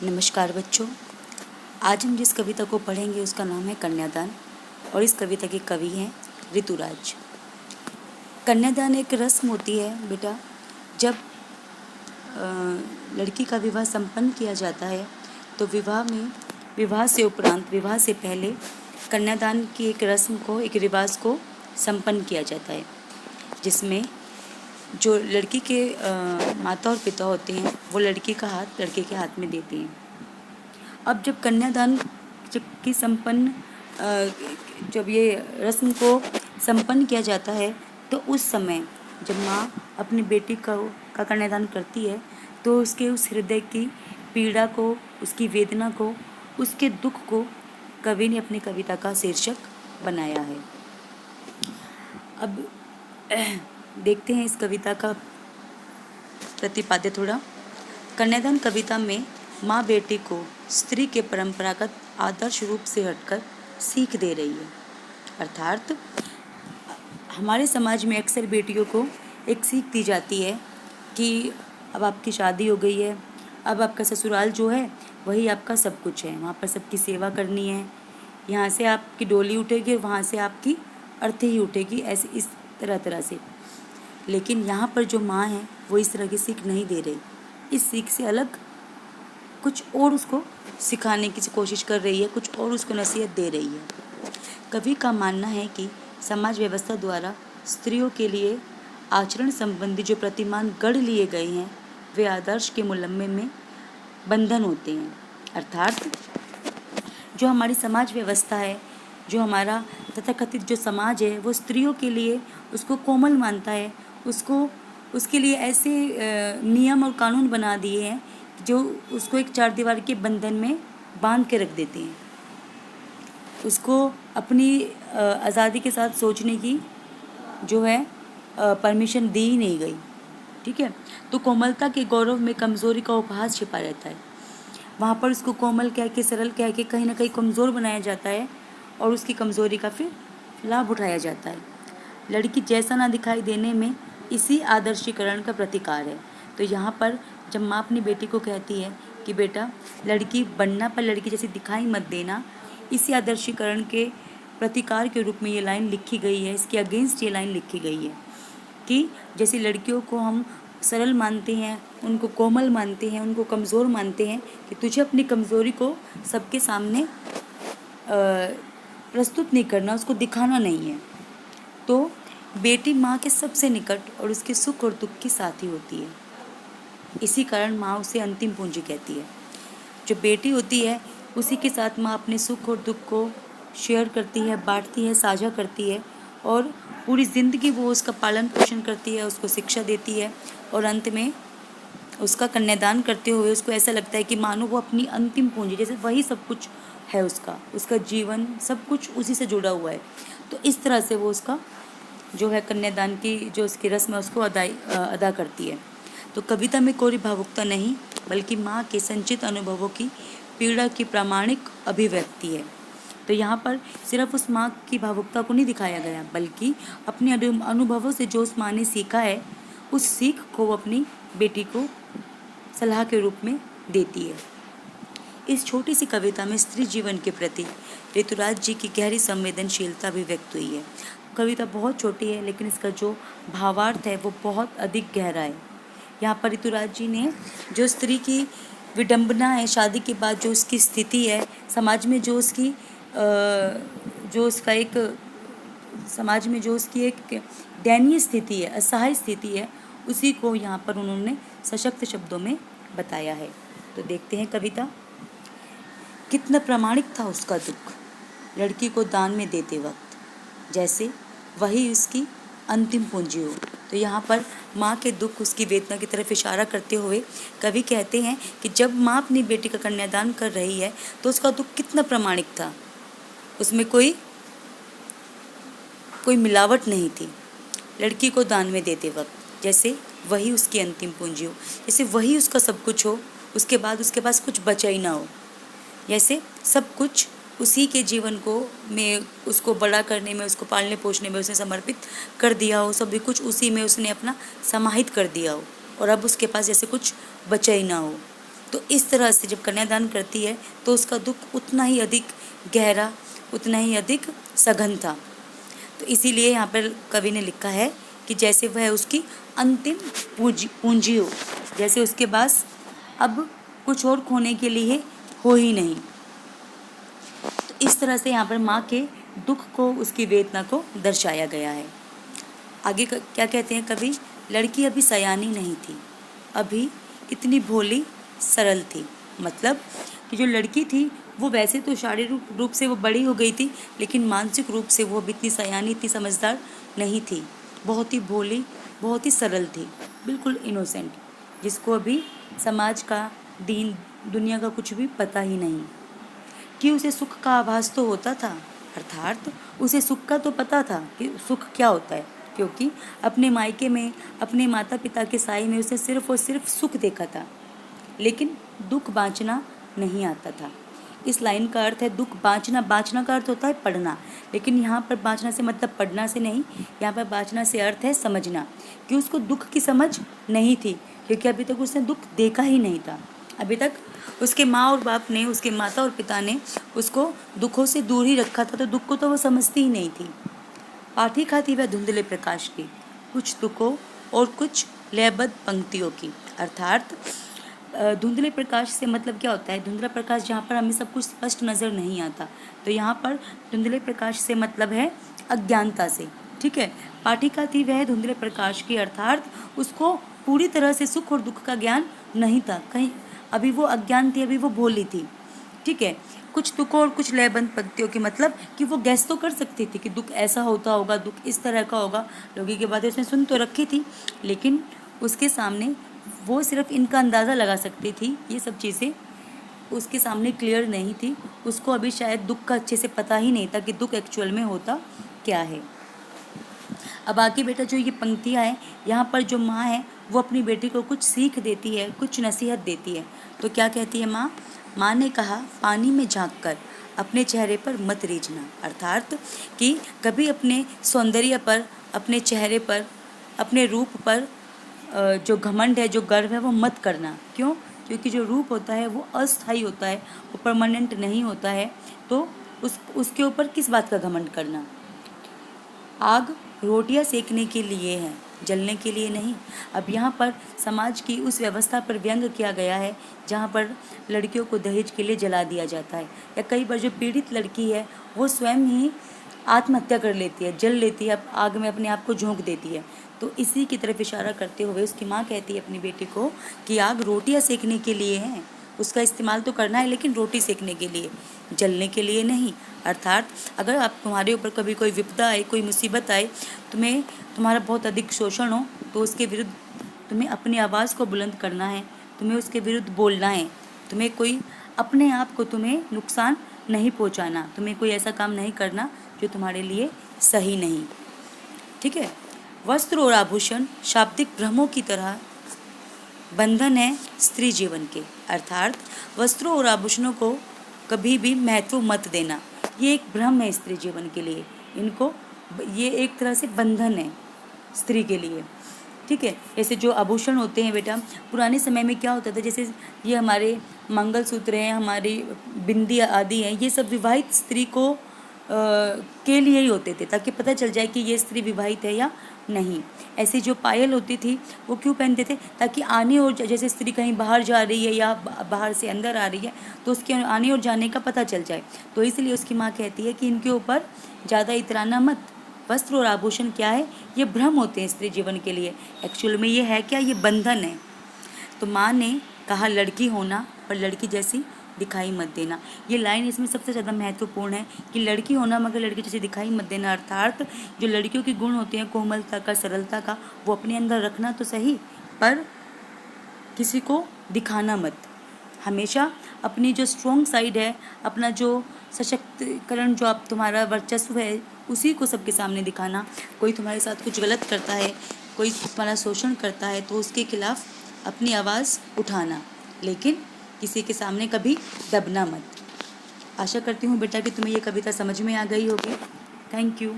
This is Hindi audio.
नमस्कार बच्चों। आज हम जिस कविता को पढ़ेंगे उसका नाम है कन्यादान और इस कविता के कवि हैं ऋतुराज। कन्यादान एक रस्म होती है बेटा। जब लड़की का विवाह संपन्न किया जाता है तो विवाह से उपरांत, विवाह से पहले कन्यादान की एक रस्म को, एक रिवाज को संपन्न किया जाता है, जिसमें जो लड़की के माता और पिता होते हैं वो लड़की का हाथ लड़के के हाथ में देते हैं। अब जब कन्यादान की जब ये रस्म को संपन्न किया जाता है तो उस समय जब माँ अपनी बेटी का कन्यादान करती है तो उसके उस हृदय की पीड़ा को, उसकी वेदना को, उसके दुख को कवि ने अपनी कविता का शीर्षक बनाया है। अब देखते हैं इस कविता का प्रतिपाद्य थोड़ा। कन्यादान कविता में माँ बेटी को स्त्री के परंपरागत आदर्श रूप से हटकर सीख दे रही है। अर्थात हमारे समाज में अक्सर बेटियों को एक सीख दी जाती है कि अब आपकी शादी हो गई है, अब आपका ससुराल जो है वही आपका सब कुछ है, वहाँ पर सबकी सेवा करनी है, यहाँ से आपकी डोली उठेगी और वहाँ से आपकी अर्थी ही उठेगी, ऐसे इस तरह से। लेकिन यहाँ पर जो माँ है वो इस तरह की सीख नहीं दे रही। इस सीख से अलग कुछ और उसको सिखाने की कोशिश कर रही है, कुछ और उसको नसीहत दे रही है। कवि का मानना है कि समाज व्यवस्था द्वारा स्त्रियों के लिए आचरण संबंधी जो प्रतिमान गढ़ लिए गए हैं वे आदर्श के मुलम्मे में बंधन होते हैं। अर्थात जो हमारी समाज व्यवस्था है, जो हमारा तथाकथित जो समाज है वो स्त्रियों के लिए उसको कोमल मानता है, उसके लिए ऐसे नियम और कानून बना दिए हैं जो उसको एक चार दीवार के बंधन में बांध के रख देते हैं। उसको अपनी आज़ादी के साथ सोचने की जो है परमिशन दी ही नहीं गई। ठीक है, तो कोमलता के गौरव में कमज़ोरी का उपहास छिपा रहता है। वहाँ पर उसको कोमल कह के, सरल कह के कहीं ना कहीं कमज़ोर बनाया जाता है और उसकी कमज़ोरी का फिर लाभ उठाया जाता है। लड़की जैसा ना दिखाई देने में इसी आदर्शीकरण का प्रतिकार है। तो यहाँ पर जब माँ अपनी बेटी को कहती है कि बेटा लड़की बनना पर लड़की जैसी दिखाई मत देना, इसी आदर्शीकरण के प्रतिकार के रूप में ये लाइन लिखी गई है, इसके अगेंस्ट ये लाइन लिखी गई है कि जैसे लड़कियों को हम सरल मानते हैं, उनको कोमल मानते हैं, उनको कमज़ोर मानते हैं, कि तुझे अपनी कमज़ोरी को सबके सामने प्रस्तुत नहीं करना, उसको दिखाना नहीं है। तो बेटी माँ के सबसे निकट और उसके सुख और दुख की साथी होती है। इसी कारण माँ उसे अंतिम पूंजी कहती है। जो बेटी होती है उसी के साथ माँ अपने सुख और दुख को शेयर करती है, बांटती है, साझा करती है और पूरी ज़िंदगी वो उसका पालन पोषण करती है, उसको शिक्षा देती है और अंत में उसका कन्यादान करते हुए उसको ऐसा लगता है कि मानो वो अपनी अंतिम पूंजी, जैसे वही सब कुछ है उसका जीवन सब कुछ उसी से जुड़ा हुआ है। तो इस तरह से वो उसका जो है कन्यादान की जो उसकी रस्म है उसको अदा करती है। तो कविता में कोई भावुकता नहीं बल्कि माँ के संचित अनुभवों की पीड़ा की प्रामाणिक अभिव्यक्ति है। तो यहाँ पर सिर्फ उस माँ की भावुकता को नहीं दिखाया गया बल्कि अपने अनुभवों से जो उस माँ ने सीखा है उस सीख को वो अपनी बेटी को सलाह के रूप में देती है। इस छोटी सी कविता में स्त्री जीवन के प्रति ऋतुराज जी की गहरी संवेदनशीलता भी व्यक्त हुई है। कविता बहुत छोटी है लेकिन इसका जो भावार्थ है वो बहुत अधिक गहरा है। यहाँ पर ऋतुराज जी ने जो स्त्री की विडंबना है, शादी के बाद जो उसकी स्थिति है समाज में, समाज में जो उसकी एक दयनीय स्थिति है, असहाय स्थिति है, उसी को यहाँ पर उन्होंने सशक्त शब्दों में बताया है। तो देखते हैं कविता। कितना प्रामाणिक था उसका दुख लड़की को दान में देते वक्त, जैसे वही उसकी अंतिम पूंजी हो। तो यहाँ पर माँ के दुख, उसकी वेदना की तरफ इशारा करते हुए कवि कहते हैं कि जब माँ अपनी बेटी का कन्यादान कर रही है तो उसका दुख कितना प्रामाणिक था, उसमें कोई मिलावट नहीं थी। लड़की को दान में देते वक्त जैसे वही उसकी अंतिम पूंजी हो, जैसे वही उसका सब कुछ हो, उसके बाद उसके पास कुछ बचा ही ना हो, जैसे सब कुछ उसी के जीवन को में उसको बड़ा करने में, उसको पालने पोषने में उसने समर्पित कर दिया हो, सभी कुछ उसी में उसने अपना समाहित कर दिया हो और अब उसके पास जैसे कुछ बचा ही ना हो। तो इस तरह से जब कन्यादान करती है तो उसका दुख उतना ही अधिक गहरा, उतना ही अधिक सघन था। तो इसीलिए यहाँ पर कवि ने लिखा है कि जैसे वह उसकी अंतिम पूंजी हो, जैसे उसके पास अब कुछ और खोने के लिए हो ही नहीं। तो इस तरह से यहाँ पर माँ के दुख को, उसकी वेदना को दर्शाया गया है। आगे क्या कहते हैं कवि? लड़की अभी सयानी नहीं थी, अभी इतनी भोली सरल थी। मतलब कि जो लड़की थी वो वैसे तो शारीरिक रूप से वो बड़ी हो गई थी, लेकिन मानसिक रूप से वो अभी इतनी सयानी, इतनी समझदार नहीं थी। बहुत ही भोली, बहुत ही सरल थी, बिल्कुल इनोसेंट, जिसको अभी समाज का, दीन दुनिया का कुछ भी पता ही नहीं कि उसे सुख का आभास तो होता था, अर्थात उसे सुख का तो पता था कि सुख क्या होता है, क्योंकि अपने मायके में, अपने माता पिता के साए में उसने सिर्फ और सिर्फ सुख देखा था, लेकिन दुख बाँचना नहीं आता था। इस लाइन का अर्थ है दुख बाँचना। बाँचना का अर्थ होता है पढ़ना, लेकिन यहाँ पर बाँचना से मतलब पढ़ना से नहीं, यहाँ पर बाँचना से अर्थ है समझना, कि उसको दुख की समझ नहीं थी, क्योंकि अभी तक उसने दुख देखा ही नहीं था। अभी तक उसके माँ और बाप ने, उसके माता और पिता ने उसको दुखों से दूर ही रखा था, तो दुख को तो वो समझती ही नहीं थी। पाठी खाती वह धुंधले प्रकाश की, कुछ दुखों और कुछ लयबद्ध पंक्तियों की। अर्थात धुंधले प्रकाश से मतलब क्या होता है? धुंधला प्रकाश जहाँ पर हमें सब कुछ स्पष्ट नज़र नहीं आता, तो यहाँ पर धुंधले प्रकाश से मतलब है अज्ञानता से। ठीक है, पाठिका थी वह धुंधले प्रकाश की, अर्थात उसको पूरी तरह से सुख और दुख का ज्ञान नहीं था, कहीं अभी वो अज्ञान थी, अभी वो भोली थी। ठीक है, कुछ दुखों और कुछ लयबद्ध पंक्तियों की, मतलब कि वो गैस तो कर सकती थी कि दुख ऐसा होता होगा, दुख इस तरह का होगा, लोगों की बातें उसने सुन तो रखी थी, लेकिन उसके सामने वो सिर्फ इनका अंदाज़ा लगा सकती थी, ये सब चीज़ें उसके सामने क्लियर नहीं थी। उसको अभी शायद दुख का अच्छे से पता ही नहीं था कि दुख एक्चुअल में होता क्या है। अब आगे बेटा जो ये पंक्तियाँ हैं, यहाँ पर जो माँ है वो अपनी बेटी को कुछ सीख देती है, कुछ नसीहत देती है। तो क्या कहती है माँ? माँ ने कहा, पानी में झांककर अपने चेहरे पर मत रीझना। अर्थात कि कभी अपने सौंदर्य पर, अपने चेहरे पर, अपने रूप पर जो घमंड है, जो गर्व है, वो मत करना। क्यों? क्योंकि जो रूप होता है वो अस्थायी होता है, वो परमानेंट नहीं होता है, तो उसके ऊपर किस बात का घमंड करना? आग रोटियां सेकने के लिए है, जलने के लिए नहीं। अब यहाँ पर समाज की उस व्यवस्था पर व्यंग किया गया है जहाँ पर लड़कियों को दहेज के लिए जला दिया जाता है, या कई बार जो पीड़ित लड़की है वो स्वयं ही आत्महत्या कर लेती है, जल लेती है, आग में अपने आप को झोंक देती है। तो इसी की तरफ इशारा करते हुए उसकी माँ कहती है अपनी बेटी को कि आग रोटियां सेकने के लिए है, उसका इस्तेमाल तो करना है, लेकिन रोटी सेकने के लिए, जलने के लिए नहीं। अर्थात अगर आप, तुम्हारे ऊपर कभी कोई विपदा आए, कोई मुसीबत आए, तुम्हारा बहुत अधिक शोषण हो, तो उसके विरुद्ध तुम्हें अपनी आवाज़ को बुलंद करना है, तुम्हें उसके विरुद्ध बोलना है, तुम्हें कोई, अपने आप को तुम्हें नुकसान नहीं पहुंचाना, तुम्हें कोई ऐसा काम नहीं करना जो तुम्हारे लिए सही नहीं। ठीक है, वस्त्र और आभूषण शाब्दिक भ्रमों की तरह बंधन है स्त्री जीवन के। अर्थात वस्त्रों और आभूषणों को कभी भी महत्व मत देना, ये एक भ्रम है स्त्री जीवन के लिए। इनको, ये एक तरह से बंधन है स्त्री के लिए। ठीक है, जैसे जो आभूषण होते हैं बेटा, पुराने समय में क्या होता था, जैसे ये हमारे मंगलसूत्र हैं, हमारी बिंदी आदि हैं, ये सब विवाहित स्त्री को के लिए ही होते थे, ताकि पता चल जाए कि ये स्त्री विवाहित है या नहीं। ऐसी जो पायल होती थी वो क्यों पहनते थे? ताकि आने और, जैसे स्त्री कहीं बाहर जा रही है या बाहर से अंदर आ रही है, तो उसके आने और जाने का पता चल जाए। तो इसलिए उसकी माँ कहती है कि इनके ऊपर ज़्यादा इतराना मत। वस्त्र और आभूषण क्या है? ये भ्रम होते हैं स्त्री जीवन के लिए, एक्चुअल में ये है क्या? ये बंधन है। तो माँ ने कहा लड़की होना, पर लड़की जैसी दिखाई मत देना। ये लाइन इसमें सबसे ज़्यादा महत्वपूर्ण है कि लड़की होना मगर लड़की जैसे दिखाई मत देना। अर्थात जो लड़कियों के गुण होते हैं, कोमलता का, सरलता का, वो अपने अंदर रखना तो सही, पर किसी को दिखाना मत। हमेशा अपनी जो स्ट्रॉन्ग साइड है, अपना जो सशक्तिकरण, जो आप, तुम्हारा वर्चस्व है, उसी को सबके सामने दिखाना। कोई तुम्हारे साथ कुछ गलत करता है, कोई तुम्हारा शोषण करता है, तो उसके खिलाफ अपनी आवाज़ उठाना, लेकिन किसी के सामने कभी दबना मत। आशा करती हूँ बेटा कि तुम्हें ये कविता समझ में आ गई होगी। Thank you.